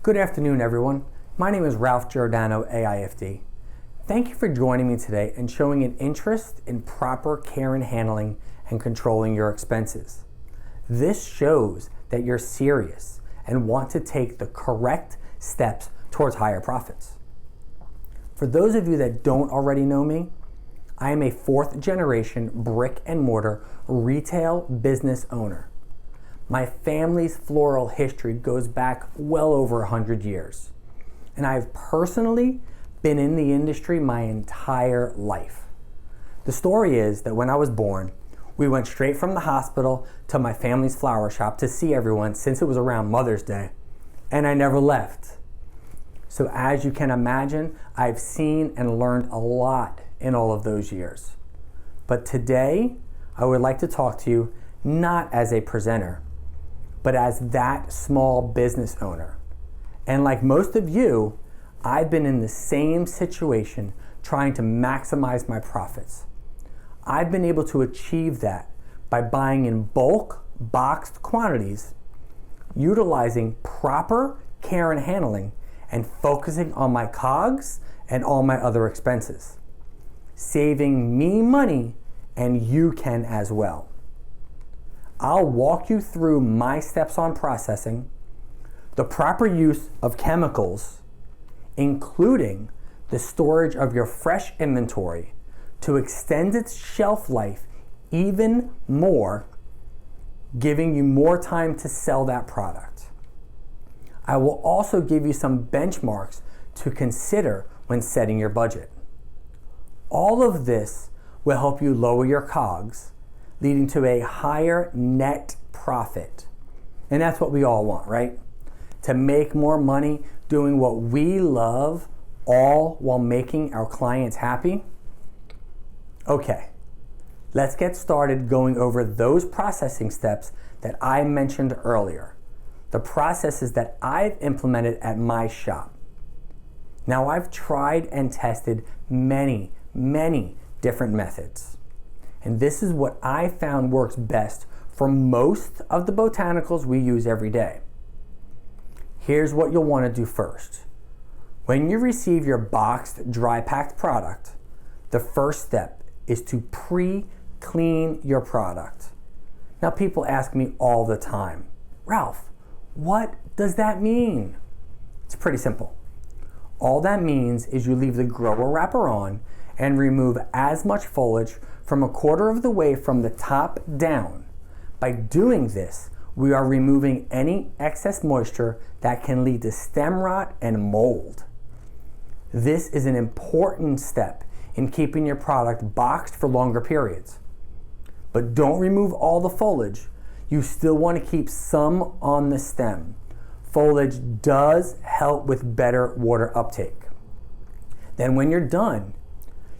Good afternoon, everyone. My name is Ralph Giordano, AIFD. Thank you for joining me today and showing an interest in proper care and handling and controlling your expenses. This shows that you're serious and want to take the correct steps towards higher profits. For those of you that don't already know me, I am a fourth generation brick and mortar retail business owner. My family's floral history goes back well over 100 years, and I've personally been in the industry my entire life. The story is that when I was born, we went straight from the hospital to my family's flower shop to see everyone since it was around Mother's Day, and I never left. So as you can imagine, I've seen and learned a lot in all of those years. But today, I would like to talk to you not as a presenter, but as that small business owner. And like most of you, I've been in the same situation trying to maximize my profits. I've been able to achieve that by buying in bulk, boxed quantities, utilizing proper care and handling, and focusing on my COGS and all my other expenses, saving me money, and you can as well. I'll walk you through my steps on processing, the proper use of chemicals, including the storage of your fresh inventory to extend its shelf life even more, giving you more time to sell that product. I will also give you some benchmarks to consider when setting your budget. All of this will help you lower your COGS, leading to a higher net profit. And that's what we all want, right? To make more money doing what we love, all while making our clients happy. Okay, let's get started going over those processing steps that I mentioned earlier, the processes that I've implemented at my shop. Now, I've tried and tested many different methods. And this is what I found works best for most of the botanicals we use every day. Here's what you'll want to do first. When you receive your boxed, dry packed product, the first step is to pre-clean your product. Now, people ask me all the time, Ralph, what does that mean? It's pretty simple. All that means is you leave the grower wrapper on and remove as much foliage from a quarter of the way from the top down. By doing this, we are removing any excess moisture that can lead to stem rot and mold. This is an important step in keeping your product boxed for longer periods. But don't remove all the foliage. You still want to keep some on the stem. Foliage does help with better water uptake. Then when you're done,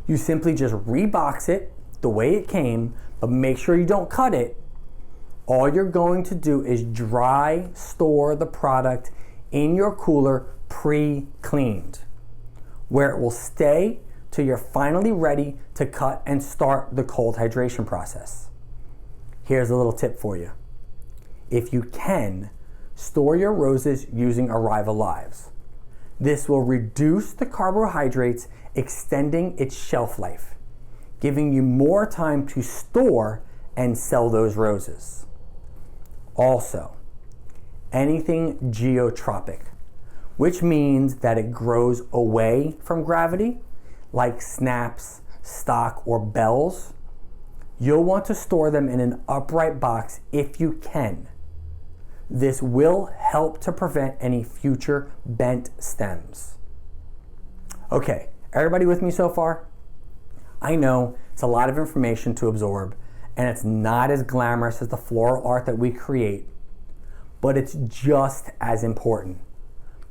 you simply just rebox it the way it came, but make sure you don't cut it. All you're going to do is dry store the product in your cooler pre-cleaned, where it will stay till you're finally ready to cut and start the cold hydration process. Here's a little tip for you. If you can, store your roses using Arrival Lives. This will reduce the carbohydrates, extending its shelf life, giving you more time to store and sell those roses. Also, anything geotropic, which means that it grows away from gravity, like snaps, stock, or bells, you'll want to store them in an upright box if you can. This will help to prevent any future bent stems. Okay, everybody with me so far? I know it's a lot of information to absorb, and it's not as glamorous as the floral art that we create, but it's just as important.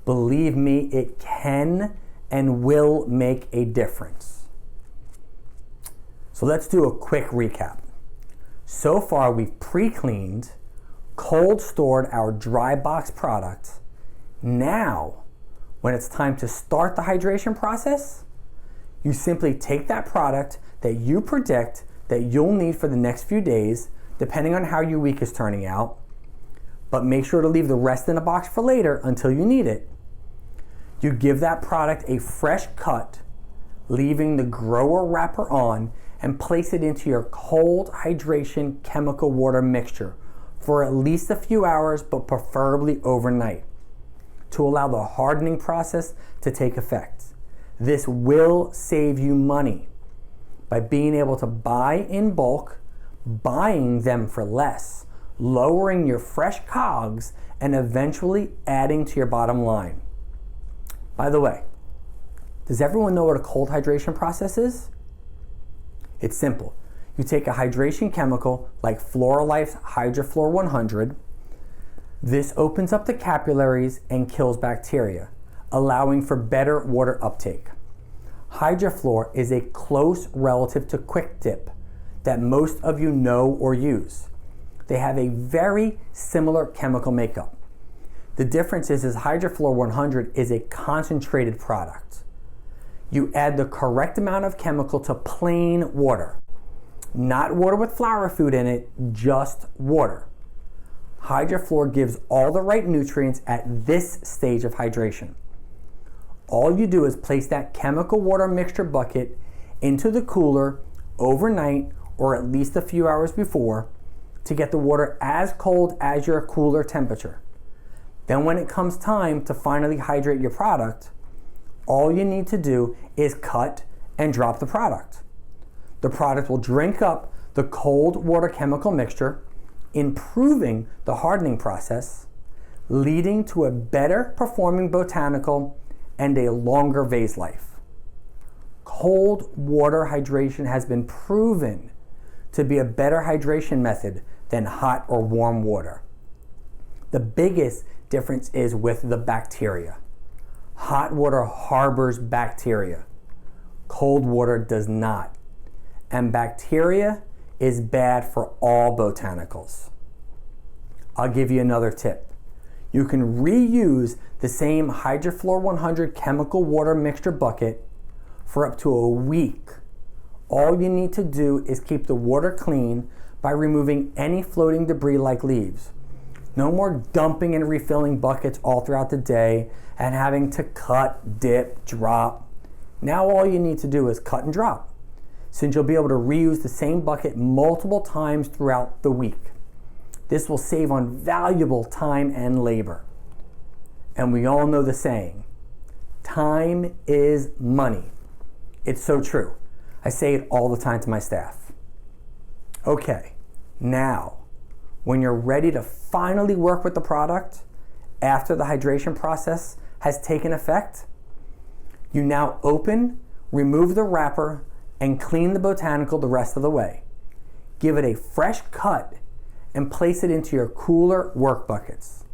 Believe me, it can and will make a difference. So let's do a quick recap. So far, we've pre-cleaned, cold stored our dry box product. Now, when it's time to start the hydration process, you simply take that product that you predict that you'll need for the next few days, depending on how your week is turning out, but make sure to leave the rest in a box for later until you need it. You give that product a fresh cut, leaving the grower wrapper on, and place it into your cold hydration chemical water mixture for at least a few hours, but preferably overnight, to allow the hardening process to take effect. This will save you money by being able to buy in bulk, buying them for less, lowering your fresh COGS, and eventually adding to your bottom line. By the way, does everyone know what a cold hydration process is? It's simple. You take a hydration chemical like Floral Life's HydroFlor 100. This opens up the capillaries and kills bacteria, allowing for better water uptake. HydroFlor is a close relative to Quick Dip that most of you know or use. They have a very similar chemical makeup. The difference is HydroFlor 100 is a concentrated product. You add the correct amount of chemical to plain water. Not water with flower food in it, just water. HydroFlor gives all the right nutrients at this stage of hydration. All you do is place that chemical water mixture bucket into the cooler overnight or at least a few hours before to get the water as cold as your cooler temperature. Then when it comes time to finally hydrate your product, all you need to do is cut and drop the product. The product will drink up the cold water chemical mixture, improving the hardening process, leading to a better performing botanical and a longer vase life. Cold water hydration has been proven to be a better hydration method than hot or warm water. The biggest difference is with the bacteria. Hot water harbors bacteria. Cold water does not. And bacteria is bad for all botanicals. I'll give you another tip. You can reuse the same HydroFlor 100 chemical water mixture bucket for up to a week. All you need to do is keep the water clean by removing any floating debris like leaves. No more dumping and refilling buckets all throughout the day and having to cut, dip, drop. Now all you need to do is cut and drop, since you'll be able to reuse the same bucket multiple times throughout the week. This will save on valuable time and labor. And we all know the saying, time is money. It's so true. I say it all the time to my staff. Okay, now, when you're ready to finally work with the product after the hydration process has taken effect, you now open, remove the wrapper, and clean the botanical the rest of the way. Give it a fresh cut and place it into your cooler work buckets.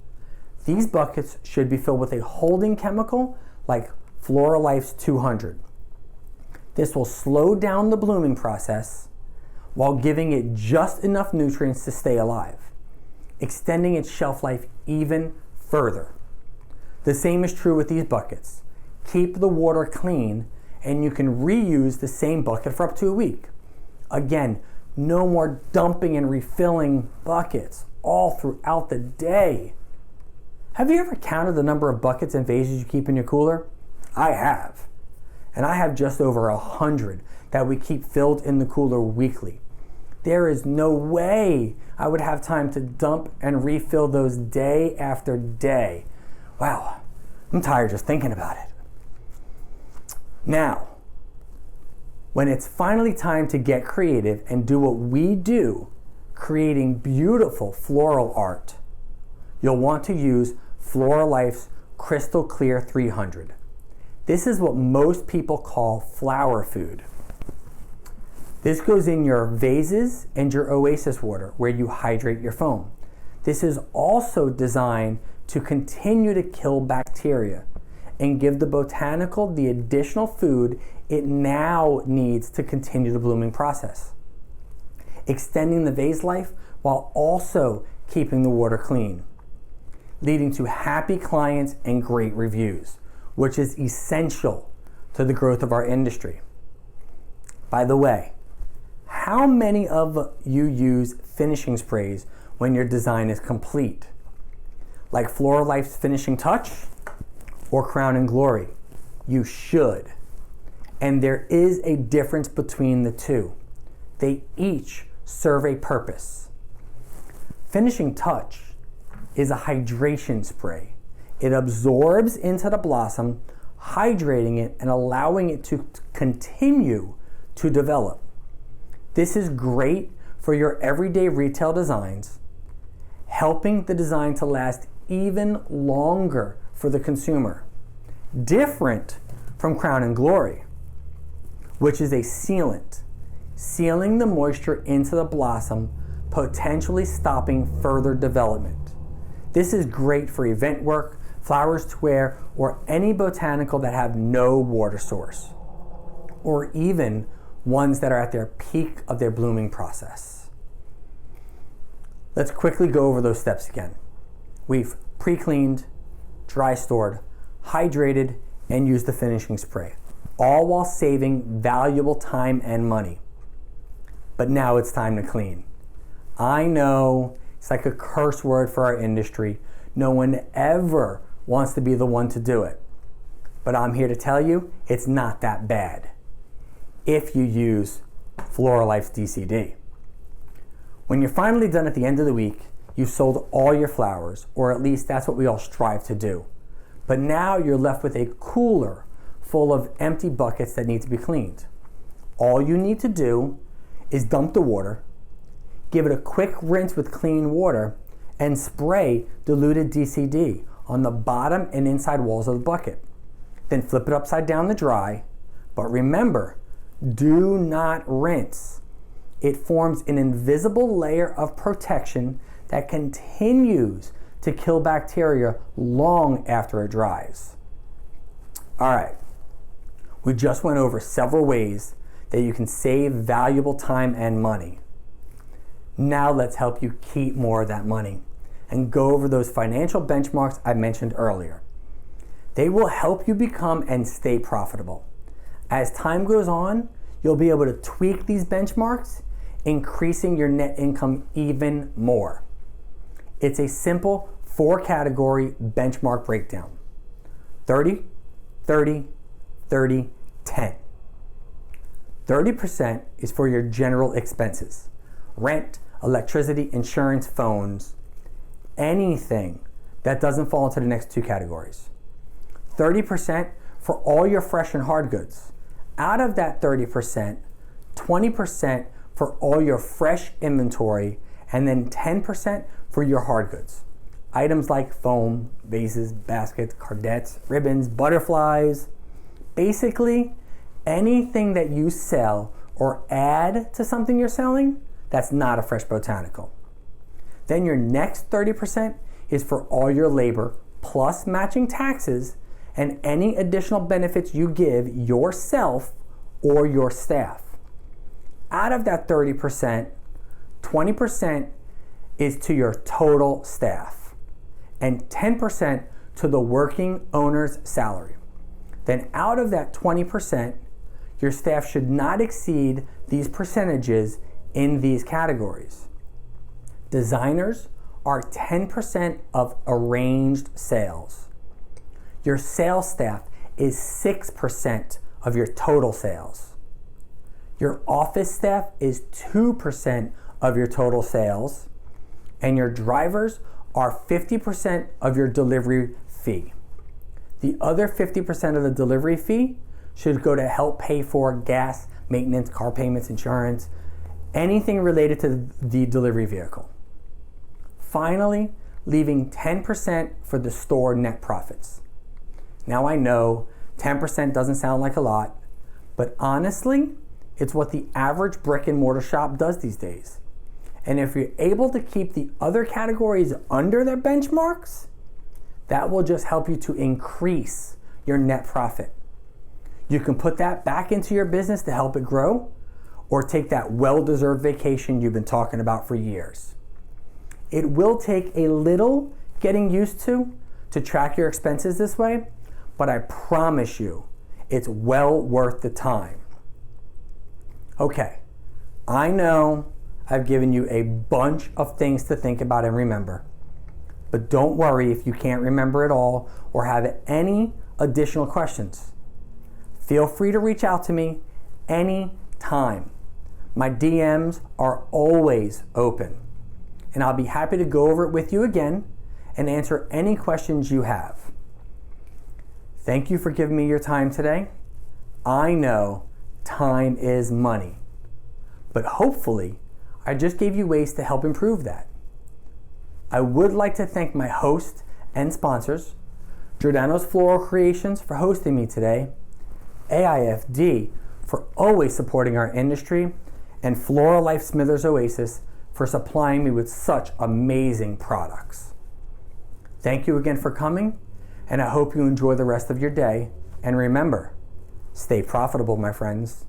These buckets should be filled with a holding chemical like Floral Life's 200. This will slow down the blooming process while giving it just enough nutrients to stay alive, extending its shelf life even further. The same is true with these buckets. Keep the water clean and you can reuse the same bucket for up to a week. Again, no more dumping and refilling buckets all throughout the day. Have you ever counted the number of buckets and vases you keep in your cooler? I have. And I have just over 100 that we keep filled in the cooler weekly. There is no way I would have time to dump and refill those day after day. Wow, I'm tired just thinking about it. Now, when it's finally time to get creative and do what we do, creating beautiful floral art, you'll want to use Floral Life's Crystal Clear 300. This is what most people call flower food. This goes in your vases and your oasis water where you hydrate your foam. This is also designed to continue to kill bacteria and give the botanical the additional food it now needs to continue the blooming process, extending the vase life while also keeping the water clean, leading to happy clients and great reviews, which is essential to the growth of our industry. By the way, how many of you use finishing sprays when your design is complete? Like Floral Life's Finishing Touch or Crown and Glory? You should. And there is a difference between the two. They each serve a purpose. Finishing Touch is a hydration spray. It absorbs into the blossom, hydrating it and allowing it to continue to develop. This is great for your everyday retail designs, helping the design to last even longer for the consumer. Different from Crown and Glory, which is a sealant, sealing the moisture into the blossom, potentially stopping further development. This is great for event work, flowers to wear, or any botanical that have no water source, or even ones that are at their peak of their blooming process. Let's quickly go over those steps again. We've pre-cleaned, dry stored, hydrated, and used the finishing spray, all while saving valuable time and money. But now it's time to clean. I know it's like a curse word for our industry. No one ever wants to be the one to do it. But I'm here to tell you, it's not that bad if you use Floral Life's DCD. When you're finally done at the end of the week, you've sold all your flowers, or at least that's what we all strive to do. But now you're left with a cooler full of empty buckets that need to be cleaned. All you need to do is dump the water, give it a quick rinse with clean water, and spray diluted DCD on the bottom and inside walls of the bucket. Then flip it upside down to dry, but remember, do not rinse. It forms an invisible layer of protection that continues to kill bacteria long after it dries. All right, we just went over several ways that you can save valuable time and money. Now let's help you keep more of that money and go over those financial benchmarks I mentioned earlier. They will help you become and stay profitable. As time goes on, you'll be able to tweak these benchmarks, increasing your net income even more. It's a simple 4-category benchmark breakdown. 30, 30, 30, 10. 30% is for your general expenses. Rent, electricity, insurance, phones, anything that doesn't fall into the next 2 categories. 30% for all your fresh and hard goods. Out of that 30%, 20% for all your fresh inventory, and then 10% for your hard goods. Items like foam, vases, baskets, cardettes, ribbons, butterflies. Basically, anything that you sell or add to something you're selling that's not a fresh botanical. Then your next 30% is for all your labor plus matching taxes and any additional benefits you give yourself or your staff. Out of that 30%, 20% is to your total staff and 10% to the working owner's salary. Then out of that 20%, your staff should not exceed these percentages in these categories. Designers are 10% of arranged sales. Your sales staff is 6% of your total sales. Your office staff is 2% of your total sales, and your drivers are 50% of your delivery fee. The other 50% of the delivery fee should go to help pay for gas, maintenance, car payments, insurance, anything related to the delivery vehicle. Finally, leaving 10% for the store net profits. Now I know 10% doesn't sound like a lot, but honestly, it's what the average brick and mortar shop does these days. And if you're able to keep the other categories under their benchmarks, that will just help you to increase your net profit. You can put that back into your business to help it grow, or take that well-deserved vacation you've been talking about for years. It will take a little getting used to track your expenses this way, but I promise you, it's well worth the time. Okay, I know I've given you a bunch of things to think about and remember. But don't worry if you can't remember it all or have any additional questions. Feel free to reach out to me anytime. My DMs are always open, and I'll be happy to go over it with you again and answer any questions you have. Thank you for giving me your time today. I know time is money, but hopefully I just gave you ways to help improve that. I would like to thank my host and sponsors, Giordano's Floral Creations for hosting me today, AIFD for always supporting our industry, and Floral Life Smithers Oasis for supplying me with such amazing products. Thank you again for coming, and I hope you enjoy the rest of your day. And remember, stay profitable, my friends.